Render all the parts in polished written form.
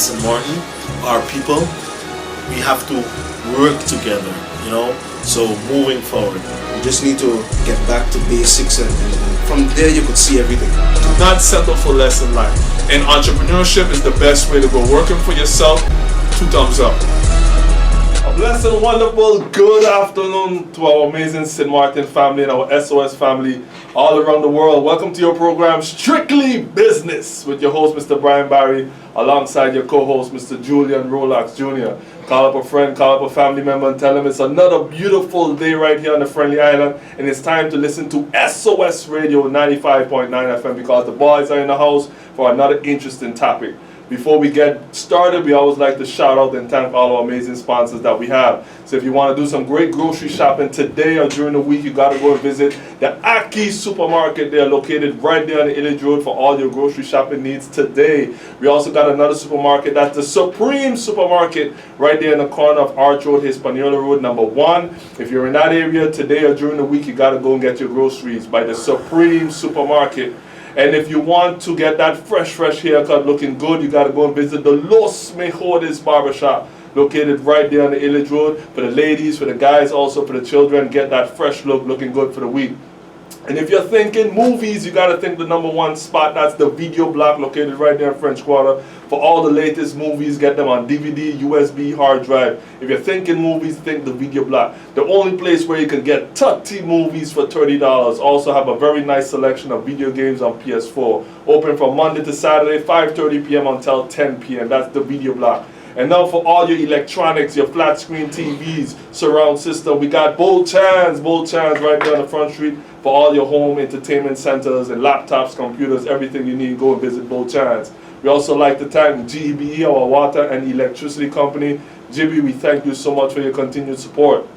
St. Martin, our people, we have to work together, you know. So moving forward, you just need to get back to basics, and from there you could see everything. Do not settle for less in life. And entrepreneurship is the best way to go. Working for yourself, 2 thumbs up. A blessed and wonderful good afternoon to our amazing St. Martin family and our SOS family all around the world. Welcome to your program, Strictly Business, with your host, Mr. Brian Barry, alongside your co-host, Mr. Julian Rolax Jr. Call up a friend, call up a family member, and tell them it's another beautiful day right here on the Friendly Island, and it's time to listen to SOS Radio 95.9 FM because the boys are in the house for another interesting topic. Before we get started, we always like to shout out and thank all our amazing sponsors that we have. So if you want to do some great grocery shopping today or during the week, you got to go and visit the Aki Supermarket. They are located right there on the Illidge Road for all your grocery shopping needs today. We also got another supermarket, that's the Supreme Supermarket, right there in the corner of Arch Road, Hispaniola Road, number 1. If you're in that area today or during the week, you got to go and get your groceries by the Supreme Supermarket. And if you want to get that fresh haircut looking good, you got to go and visit the Los Mejores Barbershop, located right there on the Illidge Road. For the ladies, for the guys, also for the children, get that fresh look looking good for the week. And if you're thinking movies, you got to think the number 1 spot. That's the Video Block, located right there in French Quarter. For all the latest movies, get them on DVD, USB, hard drive. If you're thinking movies, think the Video Block. The only place where you can get 30 movies for $30. Also have a very nice selection of video games on PS4. Open from Monday to Saturday, 5:30 p.m. until 10 p.m. That's the Video Block. And now for all your electronics, your flat screen TVs, surround system, we got Bold Chance right there on the front street for all your home entertainment centers and laptops, computers, everything you need. Go and visit Bold Chance. We also like to thank GEBE, our water and electricity company. GB, we thank you so much for your continued support.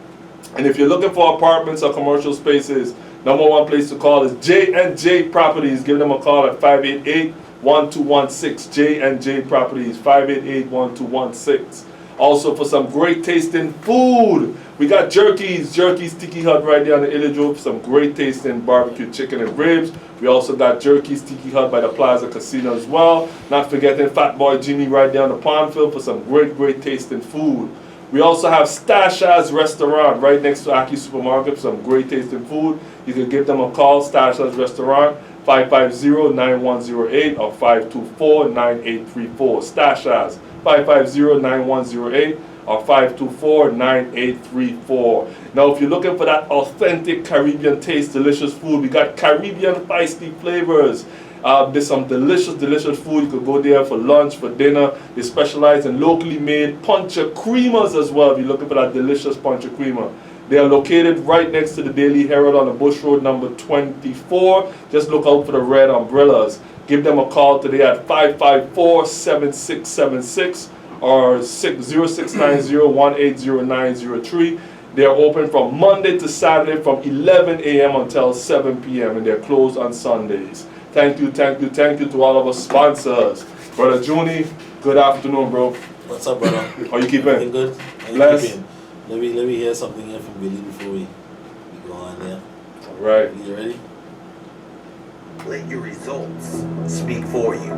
And if you're looking for apartments or commercial spaces, number 1 place to call is J&J Properties. Give them a call at 588-1216. J&J Properties, 588-1216. Also for some great tasting food, we got Jerky's Tiki Hut right there on the Illidge Road for some great tasting barbecue chicken and ribs. We also got Jerky's Tiki Hut by the Plaza Casino as well. Not forgetting Fat Boy Jimmy right there on the Pondfield for some great tasting food. We also have Stasha's Restaurant right next to Aki Supermarket for some great tasting food. You can give them a call, Stasha's Restaurant, 550-9108 or 524-9834. Stasha's, 550-9108 or 524-9834. Now, if you're looking for that authentic Caribbean taste, delicious food, we got Caribbean feisty flavors. There's some delicious food. You could go there for lunch, for dinner. They specialize in locally made puncha creamers as well, if you're looking for that delicious puncha creamer. They are located right next to the Daily Herald on the Bush Road, number 24. Just look out for the red umbrellas. Give them a call today at 554-7676 or 0690-180903. They are open from Monday to Saturday from 11 a.m. until 7 p.m. and they're closed on Sundays. Thank you to all of our sponsors. Brother Junie, good afternoon, bro. what's up, brother? How you keeping? Everything good? Bless. Let me hear something here from Billy before we go on there. All right. You ready? Let your results speak for you.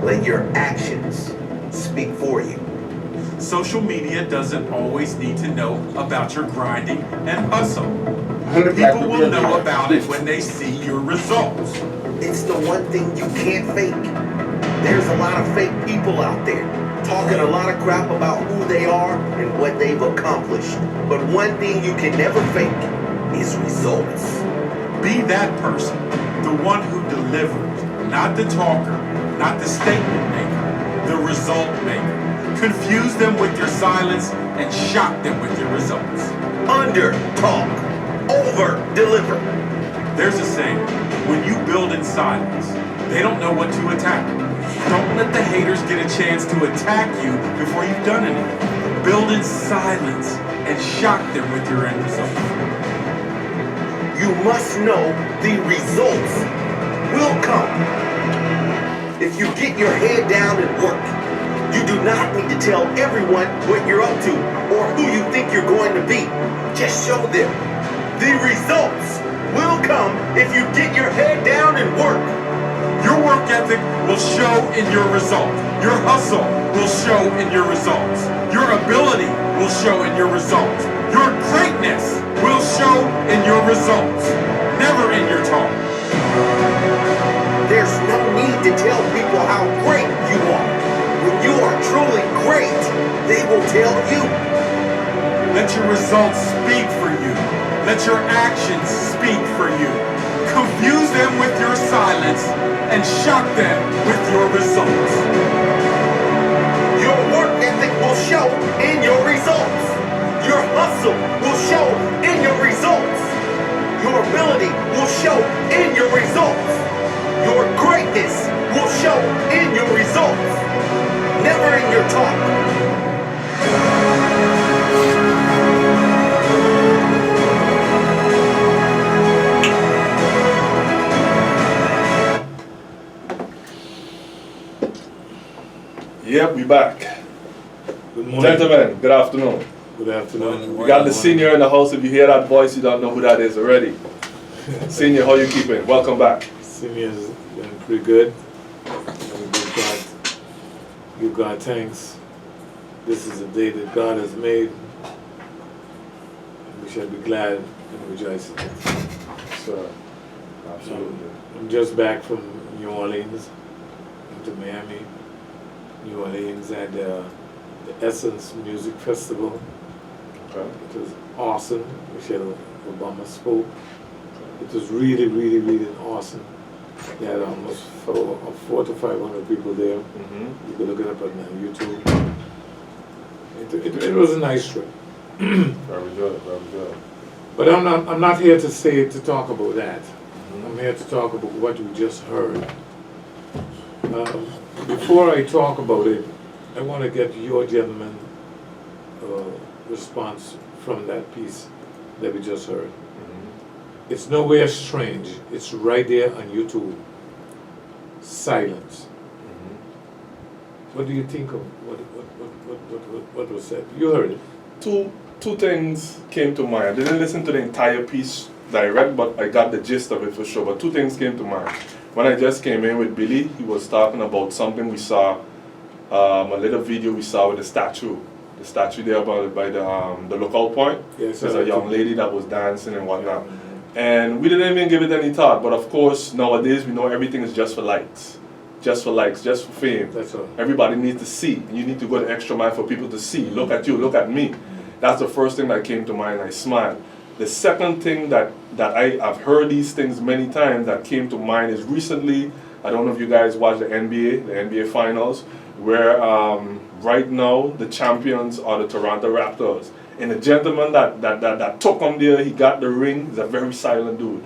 Let your actions speak for you. Social media doesn't always need to know about your grinding and hustle. People will know about it when they see your results. It's the one thing you can't fake. There's a lot of fake people out there talking a lot of crap about who they are and what they've accomplished. But one thing you can never fake is results. Be that person, the one who delivers, not the talker, not the statement maker, the result maker. Confuse them with your silence and shock them with your results. Under talk, over deliver. There's a saying, when you build in silence, they don't know what to attack. Don't let the haters get a chance to attack you before you've done anything. Build in silence and shock them with your end results. You must know the results will come. If you get your head down and work, you do not need to tell everyone what you're up to or who you think you're going to be. Just show them. The results will come if you get your head down and work. Your work ethic will show in your result. Your hustle will show in your results. Your ability will show in your results. Your greatness will show in your results, never in your talk. There's no need to tell people how great you are. When you are truly great, they will tell you. Let your results speak for you. Let your actions speak for you. Confuse them with your silence and shock them with your results. Your work ethic will show in your results. Your hustle will show in your results. Your ability will show in your results. Your greatness will show in your results, never in your talk. Yep, we back. Good morning. Gentlemen, good afternoon. Good afternoon. We got the senior in the house. If you hear that voice, you don't know who that is already. Senior, how you keeping? Welcome back. Senior's been pretty good. And we give God thanks. This is a day that God has made. And we shall be glad and rejoice in it. Sure. Absolutely. I'm just back from New Orleans, into Miami. New Orleans had the Essence Music Festival. Okay. It was awesome. Michelle Obama spoke. It was really, really, really awesome. They had almost 400 to 500 people there. Mm-hmm. You can look it up on YouTube. It was a nice trip. Very good, very good. But I'm not here to talk about that. Mm-hmm. I'm here to talk about what we just heard. Before I talk about it, I want to get your gentleman response from that piece that we just heard. Mm-hmm. It's nowhere strange. It's right there on YouTube. Silence. Mm-hmm. What do you think of what was said? You heard it. Two things came to mind. I didn't listen to the entire piece direct, but I got the gist of it for sure. But two things came to mind. When I just came in with Billy, he was talking about something we saw, a little video we saw with the statue there by the lookout point. Yes, There's a young lady that was dancing and whatnot. And we didn't even give it any thought, but of course, nowadays we know everything is just for likes. Just for likes, just for fame. That's all. Everybody needs to see. And you need to go the extra mile for people to see. Look at you, look at me. That's the first thing that came to mind, and I smiled. The second thing that I've heard these things many times that came to mind is recently, I don't know if you guys watch the NBA Finals, where right now the champions are the Toronto Raptors. And the gentleman that took him there, he got the ring, he's a very silent dude.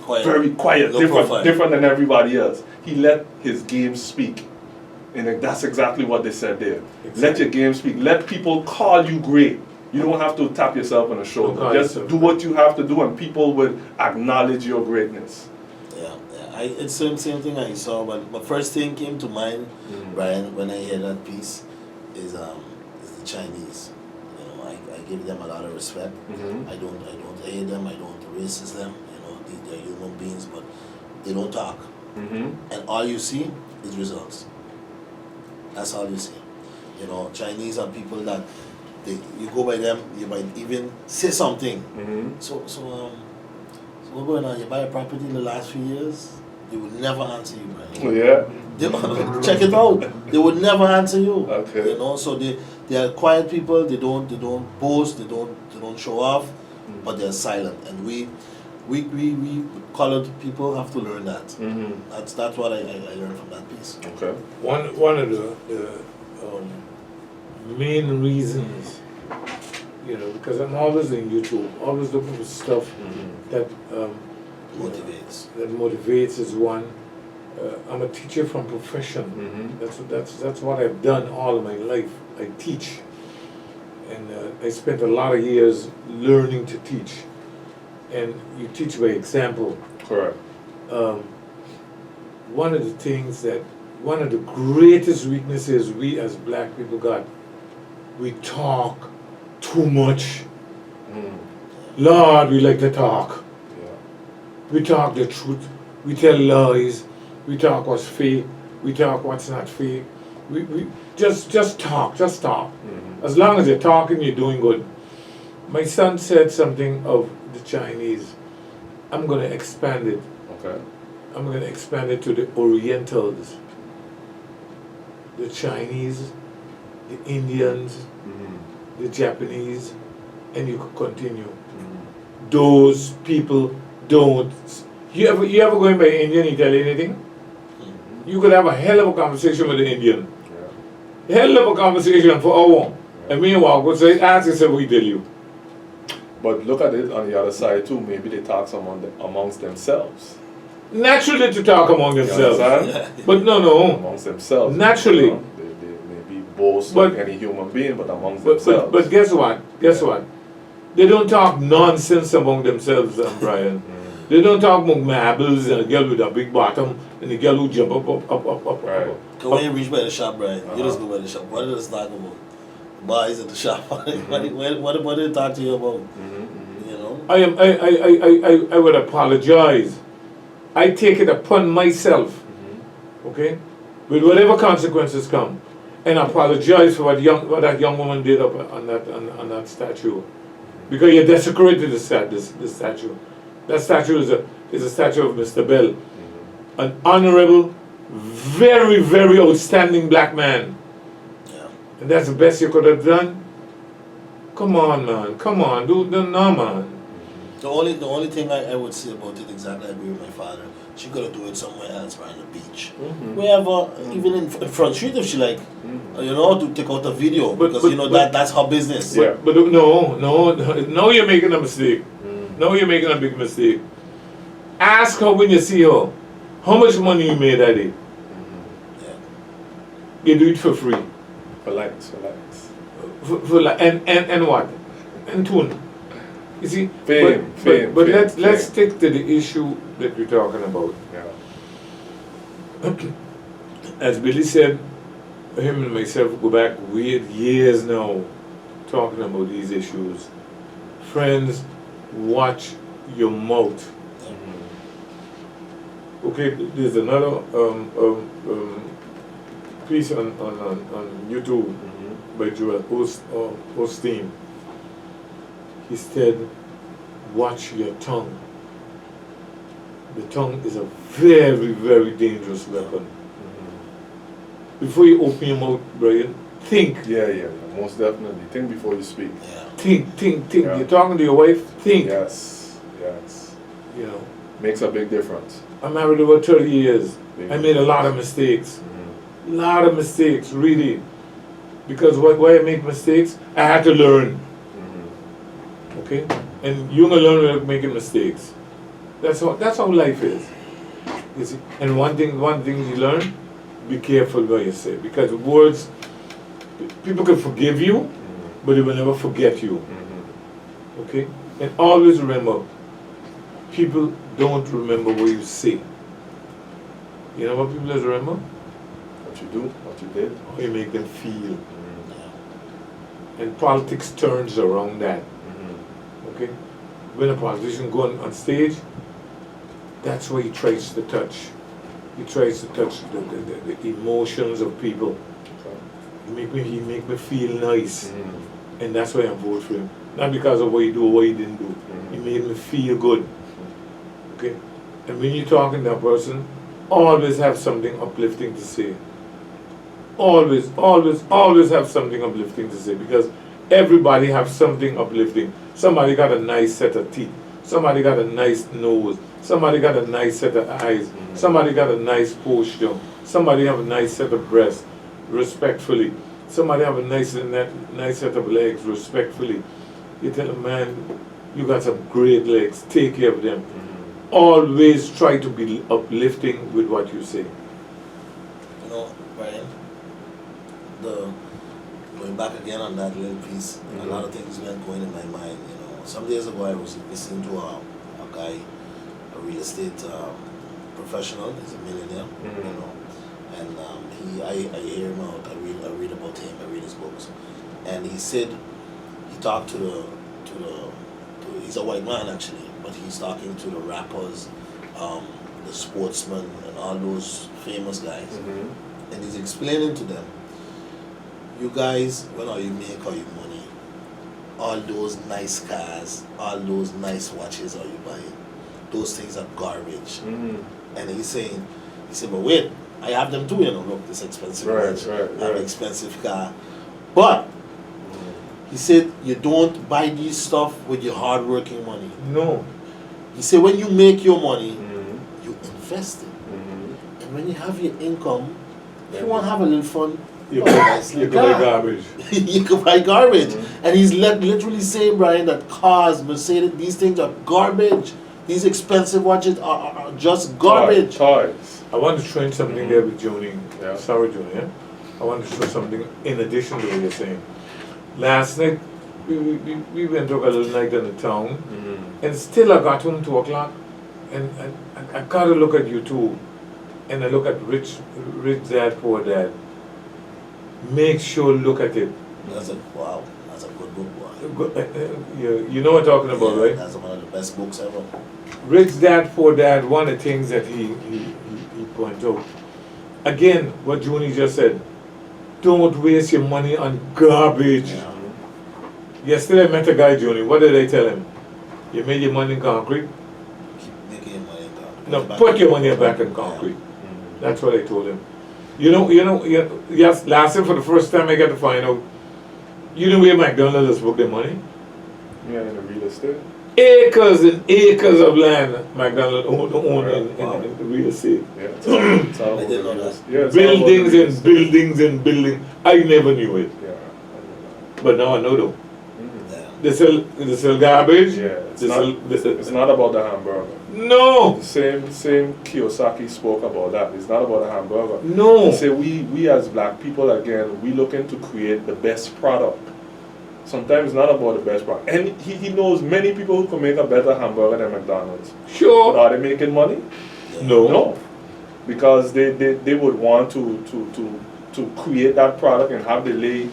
Quiet. Very quiet, Low profile. different than everybody else. He let his game speak. And that's exactly what they said there. Exactly. Let your game speak. Let people call you great. You don't have to tap yourself on the shoulder. Don't call Just yourself do great. what you have to do and people will acknowledge your greatness. Yeah. It's the same thing I saw, but my first thing came to mind, Brian, when I heard that piece, is the Chinese. You know, I give them a lot of respect. Mm-hmm. I don't hate them. I don't racist them. You know, they're human beings, but they don't talk. Mm-hmm. And all you see is results. That's all you see. You know, Chinese are people that you go by them, you might even say something. Mm-hmm. So what's going on? You buy a property in the last few years, they would never answer you, Brian. Yeah. Check it out. They would never answer you. Okay. You know, so they are quiet people. They don't boast. They don't show off, but they're silent. And we colored people have to learn that. Mm-hmm. That's what I learned from that piece. Okay. One of the main reasons, you know, because I'm always in YouTube, always looking for stuff that Motivates. that motivates is one. I'm a teacher from profession. Mm-hmm. That's what I've done all of my life. I teach, and I spent a lot of years learning to teach. And you teach by example. Correct. One of the greatest weaknesses we as black people got, we talk too much. Lord, we like to talk. Yeah. We talk the truth. We tell lies. We talk what's fake. We talk what's not fake. we just talk. As long as you're talking, you're doing good. My son said something of the Chinese. I'm going to expand it. Okay. I'm going to expand it to the Orientals, the Chinese, the Indians, the Japanese, and you could continue. Those people don't. You ever going by Indian? He tell you anything? You could have a hell of a conversation with the Indian. Yeah. Hell of a conversation for hour. And meanwhile, go say, ask yourself, we tell you. But look at it on the other side too. Maybe they talk amongst themselves. Naturally to talk among You themselves. understand? But no. Amongst themselves. Naturally. You know, they may be boast But- like any human being, but amongst But themselves. but guess what? Guess what? They don't talk nonsense among themselves, Brian. They don't talk among marbles and a girl with a big bottom and a girl who jump up. Right. Cause when you reach by the shop, Brian, you just go by the shop. What did they talk about? Boys at the shop. What did they talk to you about? You know? I would apologize. I take it upon myself, okay, with whatever consequences come, and apologize for what that young woman did up on that statue, because you desecrated the statue. That statue is a statue of Mr. Bell, an honorable, very, very outstanding black man. Yeah. And that's the best you could have done? Come on, man. Come on. No, man. The only thing I would say about it, exactly, I agree with my father. She could have do it somewhere else, right, on the beach. Wherever, even in Front Street if she like, you know, to take out a video, because you know that's her business. Yeah. But no, you're making a mistake. No, you're making a big mistake. Ask her when you see her, how much money you made that day. Yeah. You do it for free. For likes. And what? And tune. You see? Fame. But let's stick to the issue that we're talking about. Yeah. As Billy said, him and myself go back years now talking about these issues. Friends, watch your mouth. Okay, there's another piece on YouTube by Joel Osteen. He said, watch your tongue. The tongue is a very, very dangerous weapon. Before you open your mouth, Brian, think. Yeah, most definitely. Think before you speak. Yeah. Think. Yeah. You're talking to your wife, think. Yes. You know, Makes a big difference. I'm married over 30 years. Big I made a lot of mistakes. Lot of mistakes, really. Because why I make mistakes? I had to learn. Okay? And you're gonna learn without making mistakes. That's how life is. You see? And one thing you learn, be careful what you say. Because words, people can forgive you, but they will never forget you. Okay? And always remember, people don't remember what you say. You know what people just remember? What you do, what you did. How you make them feel. And politics turns around that. Okay? When a politician goes on stage, that's where he tries to touch. He tries to touch the emotions of people. He make me feel nice. And that's why I vote for him. Not because of what he do or what he didn't do. He made me feel good. Okay? And when you're talking to that person, always have something uplifting to say. Always have something uplifting to say, because everybody have something uplifting. Somebody got a nice set of teeth. Somebody got a nice nose. Somebody got a nice set of eyes. Somebody got a nice posture. Somebody have a nice set of breasts, respectfully. Somebody have a nice set of legs, respectfully. You tell a man, you got some great legs, take care of them. Always try to be uplifting with what you say. You know, Brian, going back again on that little piece, a lot of things went going in my mind. You know, some days ago I was listening to a guy, a real estate professional. He's a millionaire. You know, and I hear him out. I read about him. I read his books, and he said he talked to he's a white man actually, but he's talking to the rappers, the sportsmen, and all those famous guys, and he's explaining to them you guys, when are you make all your money? All those nice cars, all those nice watches are you buying? Those things are garbage. And he said, but wait, I have them too, you know, look, this expensive watch, I have an expensive car. But he said, you don't buy this stuff with your hard working money. No. He said, when you make your money, you invest it. And when you have your income, if you want to have a little fun, You buy a can nice little buy car. garbage. You can buy garbage. And he's literally saying, Brian, that cars, Mercedes, these things are garbage. These expensive watches are just garbage. Toys. I want to throw in something there with Joni. Yeah. Sorry, Joni. Yeah? I want to throw something in addition to what you're saying. Last night, we went to a little night in the town, and still I got home 2 o'clock, and I got to look at YouTube, and I look at Rich Dad, Poor Dad. Make sure look at it. That's a good book, boy. You know what I'm talking about, Yeah, right? that's one of the best books ever. Rich Dad, Poor Dad, one of the things that he points out. Again, what Juni just said, don't waste your money on garbage. Yeah. Yesterday I met a guy, Juni, what did I tell him? You made your money in concrete? Keep making your money down. No, put your money back in concrete. That's what I told him. Yes, last time for the first time I got to find out, you know where McDonald's has booked their money? Yeah, in the real estate. Acres and acres of land McDonald's own in real estate. Yeah, it's all I didn't know that. Yeah, it's all Buildings about the real and estate. buildings and buildings. I never knew it. Yeah. But now I know though. Yeah. They sell garbage. Yeah, They it's not about the hamburger. No! The same Kiyosaki spoke about that. It's not about a hamburger. No! He said we as black people, again, we looking to create the best product. Sometimes it's not about the best product. And he knows many people who can make a better hamburger than McDonald's. But Sure! are they making money? No. No. Because they would want to create that product and have the lay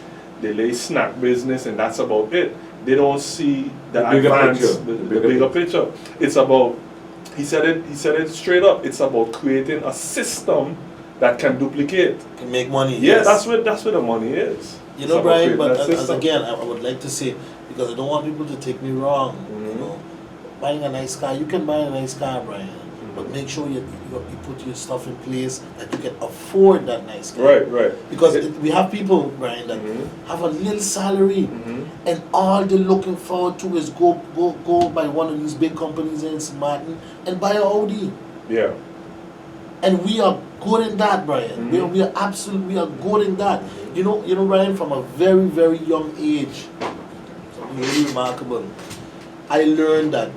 snack business, and that's about it. They don't see the The bigger advance, picture. the bigger picture. It's about, he said it straight up, it's about creating a system that can duplicate. Can make money. Yeah, yes. that's where the money is. You It's know, about Brian, creating but that as system. again, I would like to say, because I don't want people to take me wrong, you know, buying a nice car, you can buy a nice car, Brian, but make sure you put your stuff in place that you can afford that nice car. Right. Because we have people, Brian, that have a little salary, and all they're looking forward to is go by one of these big companies in St. Martin and buy an Audi. Yeah. And we are good in that, Brian. We are good in that. You know, Brian, from a very, very young age, something really remarkable. I learned that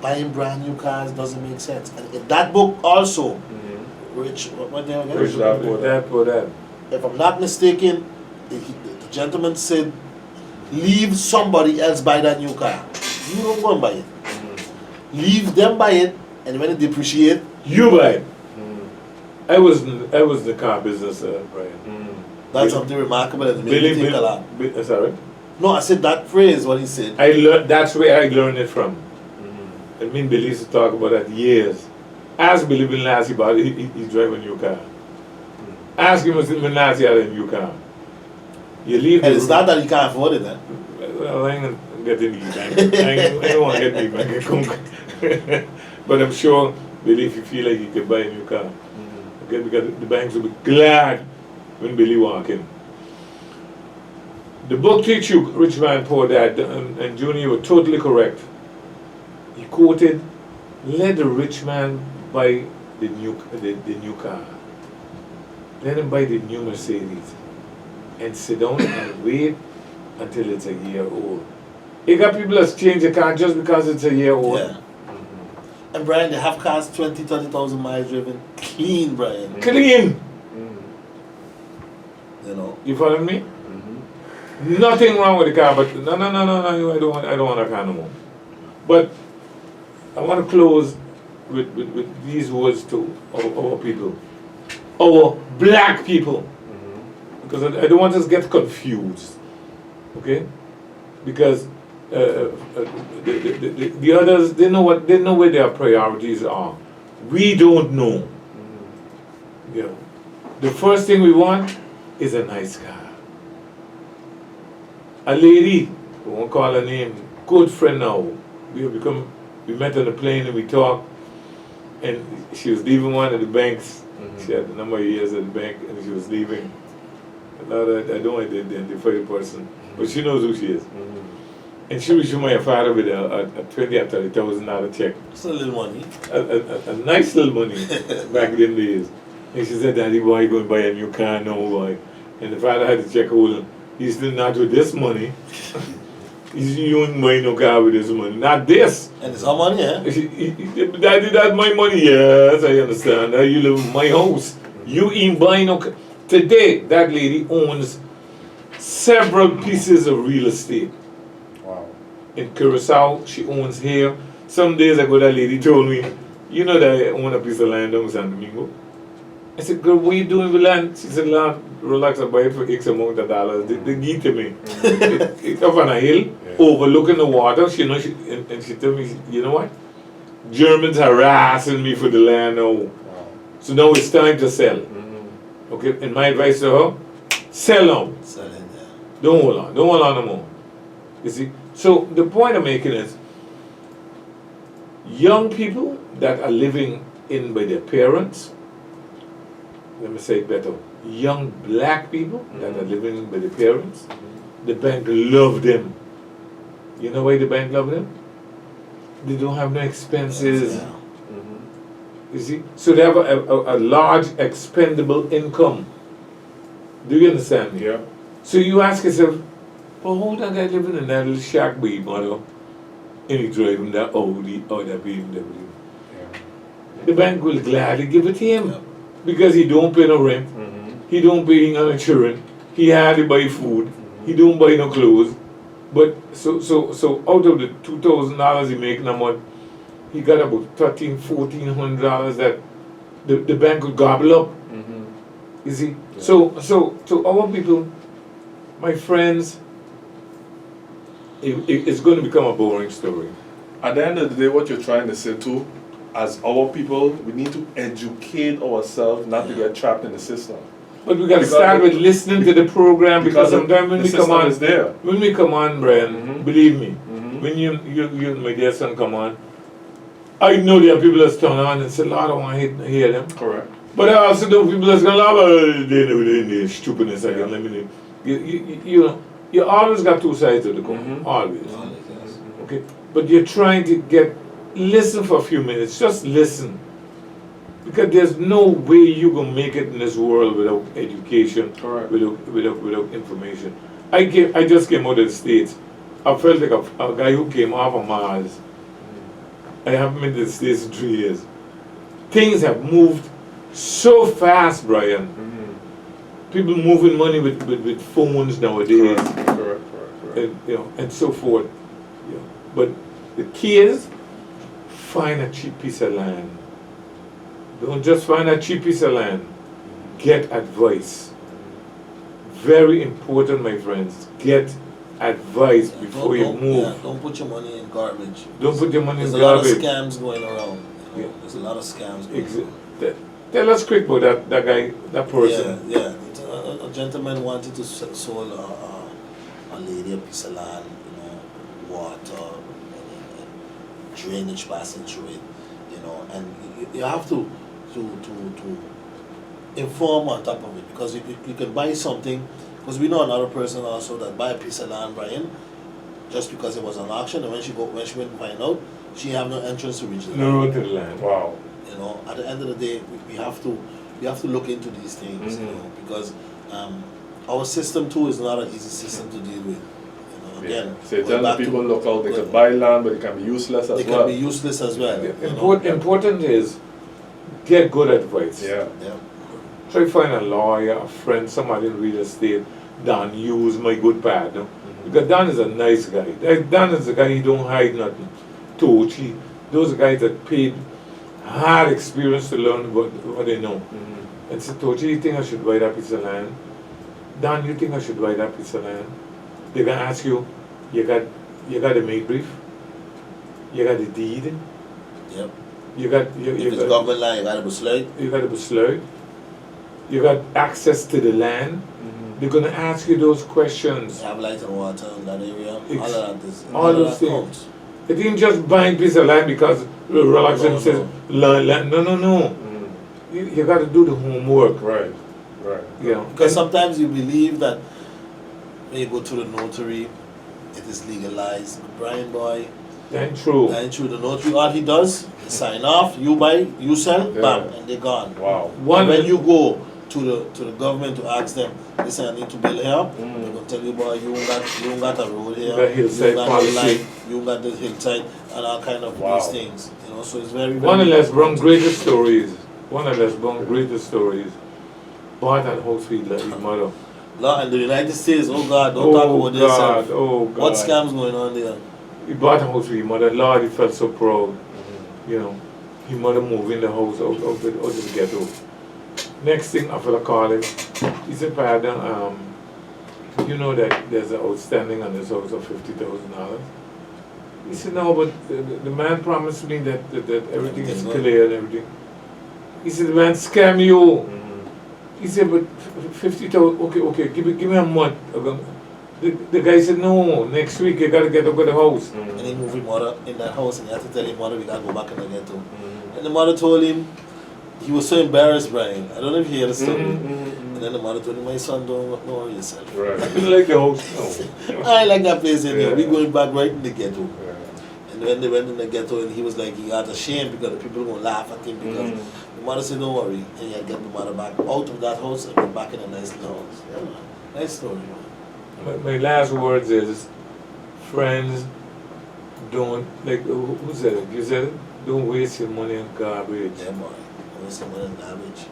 buying brand new cars doesn't make sense. And in that book also, what name again? Rich Dad, Poor Dad. Poor Dad. If I'm not mistaken, the gentleman said, leave somebody else buy that new car. You don't go and buy it. Leave them buy it, and when it depreciate, You buy it. I was in the car business, Brian. that's something remarkable that made me think a lot. Sorry? No, I said that phrase, what he said. I learned. That's where I learned it from. I mean, Billy used to talk about that years. Ask Billy Benassi about it. He's driving a new car. Ask him if Benassi had a new car. You leave. And it's not that he can't afford it, eh? Well, I ain't gonna get in these. I don't want to get in bank. But I'm sure Billy, if you feel like you can buy a new car, okay, because the banks will be glad when Billy walk in. The book teach you Rich Man, Poor Dad, and Junior were totally correct. He quoted, let the rich man buy the new car. Let him buy the new Mercedes and sit down and wait until it's a year old. You got people that's change the car just because it's a year old. Yeah. And Brian, they have cars 30,000 miles driven. Clean, Brian. Clean. You know. You follow me? Nothing wrong with the car, but no, I don't want a car no more. But I want to close with these words to our people, our black people, because I don't want us to get confused, okay? Because the others, they know where their priorities are. We don't know. Yeah. The first thing we want is a nice car. A lady, we won't call her name, good friend now. We met on the plane and we talked, and she was leaving one of the banks. She had a number of years at the bank, and she was leaving. Now I don't want to identify the person, but she knows who she is. And she reached my father with a $20,000 or $30,000 check. It's a little money. A nice little money back in them days. And she said, Daddy, boy, you going to buy a new car now, boy. And the father had to check hold. He's still not with this money. You ain't buy no car with this money. Not this. And it's our money, eh? Daddy, that's my money. Yes, I understand. You live in my house. You ain't buying no car. Today, that lady owns several pieces of real estate. Wow. In Curacao, she owns here. Some days ago, that lady told me, you know that I own a piece of land down in San Domingo? I said, girl, what are you doing with land? She said, Lord, relax, I buy it for X amount of dollars. They give to me. It's up on a hill, overlooking the water. She know, and she told me, you know what? Germans harassing me for the land now. Wow. So now it's time to sell. Okay, and my advice to her, sell now. Sell it, yeah. Don't hold on no more. You see? So the point I'm making is, young people that are living in by their parents, let me say it better, young black people that are living by their parents, the bank love them. You know why the bank love them? They don't have no expenses. Yeah. You see? So they have a large expendable income. Do you understand me? Yeah. So you ask yourself, well, how that guy living in that little shack, baby, mother, and he driving that Audi or that BMW? Yeah. The bank will gladly give it to him. Yeah. Because he don't pay no rent, he don't pay no insurance, he hardly buy food, he don't buy no clothes. But so out of the $2,000 he make in a month, he got about $1,400 that the bank could gobble up. You see? Yeah. So to our people, my friends, it's going to become a boring story. At the end of the day, what you're trying to say too, as our people, we need to educate ourselves not to get trapped in the system. But we got to Because start with listening to the program, because sometimes when the we come system on, is there. when we come on, Brian, believe me, when you and my dear son come on, I know there are people that's turn on and say, Lord, I want to hear them. Correct. But I also know people that's going to laugh, they know their stupidness again. Let me you know, you always got two sides of the coin, always. Yes. Okay, but you're trying to listen for a few minutes, just listen. Because there's no way you can make it in this world without education, Correct. without information. I just came out of the States. I felt like a guy who came off of Mars. I haven't been to the States in 3 years. Things have moved so fast, Brian. People moving money with phones nowadays. Correct. And, and so forth. But the key is, find a cheap piece of land. Don't just find a cheap piece of land. Get advice. Very important, my friends. Get advice before you move. Yeah, don't put your money in garbage. Don't put your money in There's a lot of garbage. scams going around. You know? Yeah. There's a lot of scams going around. Tell us quick about that guy, that person. Yeah. A gentleman wanted to sell a lady a piece of land, water, and drainage passing through it, and you have to inform on top of it, because you can buy something, because we know another person also that buy a piece of land, Brian, just because it was an auction, and when she went to find out, she have no entrance to reach the No land. road to the land. Wow. At the end of the day, we have to look into these things, because our system too is not an easy system to deal with. Again, So you going tell the back to- people, look out, they could buy land, but it can be useless as They well. can be useless as well. Important is, get good advice. Yeah. Yeah. Try to find a lawyer, a friend, somebody in real estate. Don Hughes, my good partner. Because Don is a nice guy. Don is a guy, he don't hide nothing. Tochi, those guys that paid hard experience to learn what they know. And say, Tochi, you think I should buy that piece of land? Don, you think I should buy that piece of land? They're gonna ask you, you got the make brief? You got the deed? Yep. You got If it's government land, you gotta be slide. you got the besluit? you got access to the land, they're gonna ask you those questions. Have light and water in that area. Ex- all of that is all those that things. counts. It ain't just buying piece of land because Rollison No, says land. No. You got to do the homework. Right. You know. Because sometimes you believe that when you go to the notary, it is legalized. Brian boy, Then true. and through the notary, all he does is sign off, you buy, you sell, Yeah. bam, and they're gone. Wow. One When you go to the government to ask them, listen, I need to build here, they're gonna tell you, boy, you don't got a road here, The hillside you don't got policy. the light, you don't got the hillside, and all kind of Wow. these things. You know, so it's very, very One of Les Brown's greatest stories. Bought that house for his mother. Law and the United States, oh God, don't talk about this. God, oh God. What scams going on there? He bought a house for his mother. Lord, he felt so proud. You know, his mother moving the house out of the ghetto. Next thing, after I call him, he said, Pardon, you know that there's an outstanding on this house of $50,000? He said, no, but the man promised me that everything is clear and everything. He said, the man scam you. He said, but 50,000, okay, give me a month. The guy said, no, next week you gotta get over the house. And he moved his mother in that house and he had to tell his mother we gotta go back in the ghetto. And the mother told him, he was so embarrassed, Brian. I don't know if you hear the story. And then the mother told him, my son, don't worry yourself. Right. I didn't like the house, no. I like that place in here. Yeah. We going back right in the ghetto. Yeah. And when they went in the ghetto and he was like, he got ashamed because the people were gonna laugh at him because the mother said, don't worry. And he had to get the mother back out of that house and get back in a nice little house. Yeah, man. Nice story, man. My last words is, friends, don't, like, who said it? You said it? Don't waste your money on garbage. Yeah, boy. I was someone in garbage.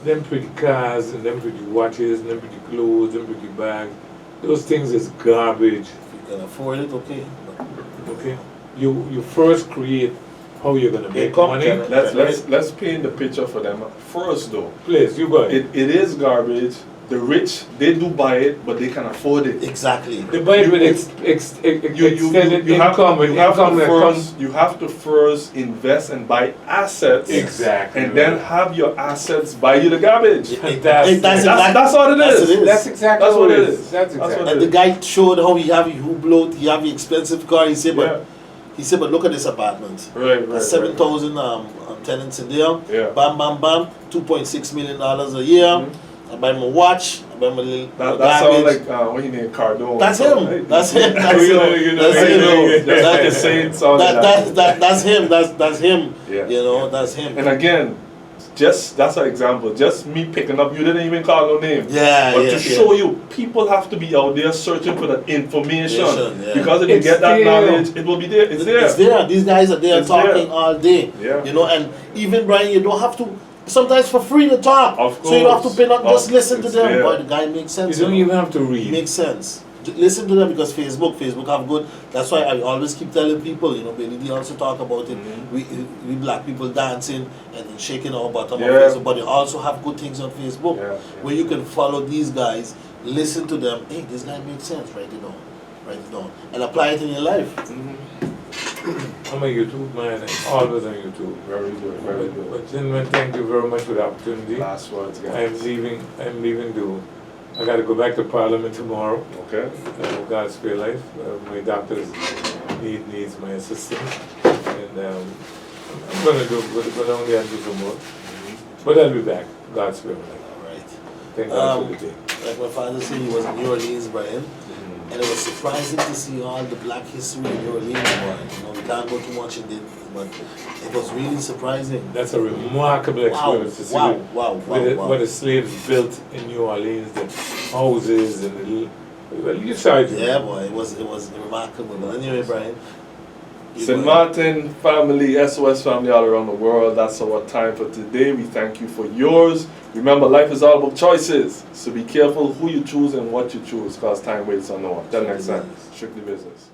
Them pretty cars, and them pretty watches, and them pretty clothes, them pretty bags, those things is garbage, If you can afford it, okay. okay? You first create how you're gonna make Income money. gener- Let's paint the picture for them first though. Please, you go ahead. It is garbage. The rich, they do buy it, but they can afford it. Exactly. They buy it with extended income, and income that comes. You have to first invest and buy assets. Exactly. And then have your assets buy you the garbage. Fantastic. That's all it is. That's exactly That's what what it it is. is. That's That's what exactly. And the guy showed how he have his Hublot, he have his expensive car. He said, but look at this apartment. Right. There's 7,000 tenants in there. Yeah. Bam, bam, bam. $2.6 million a year. I buy my watch. I buy my little That garbage. sounds like what he named Cardone. That's him. That's him. That's You know, him. you know, That's you know. him. Just like the That's saying sound like that. that's him. That's him. Yeah. You know, that's him. And again, that's an example. Just me picking up, you didn't even call no name. Yeah, But yeah, to show you, people have to be out there searching for that information. Yeah. Because if you It's get that there. knowledge, it will be there. It's there. It's there. These guys are there It's talking there. all day. Yeah. You know, and even Brian, you don't have to. Sometimes for free to talk. Of So you don't have to course. pay nothing. Just listen to It's them. there. Boy, the guy makes sense. You don't know. even have to read. Makes sense. Listen to them because Facebook have good. That's why I always keep telling people. You know, Billy D also talk about it. We black people dancing and shaking our bottom on Yeah. Facebook, but they also have good things on Facebook Yeah. where you can follow these guys, listen to them. Hey, this guy makes sense. Write it down, and apply it in your life. I'm a YouTube man, and always on YouTube. Very good, very good. But gentlemen, thank you very much for the opportunity. Last words, guys. I'm leaving I gotta go back to Parliament tomorrow. Okay. God's spare life. My doctors needs my assistance, and I'm gonna go down there and do some work. But I'll be back. God's spare life. All right. Thank God for the day. Like my father said, he was in New Orleans, Brian. And it was surprising to see all the black history in New Orleans, boy. You know, we can't go too much in it, but it was really surprising. That's a remarkable experience to see Wow. what the slaves built in New Orleans, the houses and the well, you saw it. Yeah, boy, it was remarkable. But anyway, Brian. St. Martin family, SOS family all around the world, that's our time for today. We thank you for yours. Remember, life is all about choices. So be careful who you choose and what you choose, because time waits on no one. Till next time, strictly business.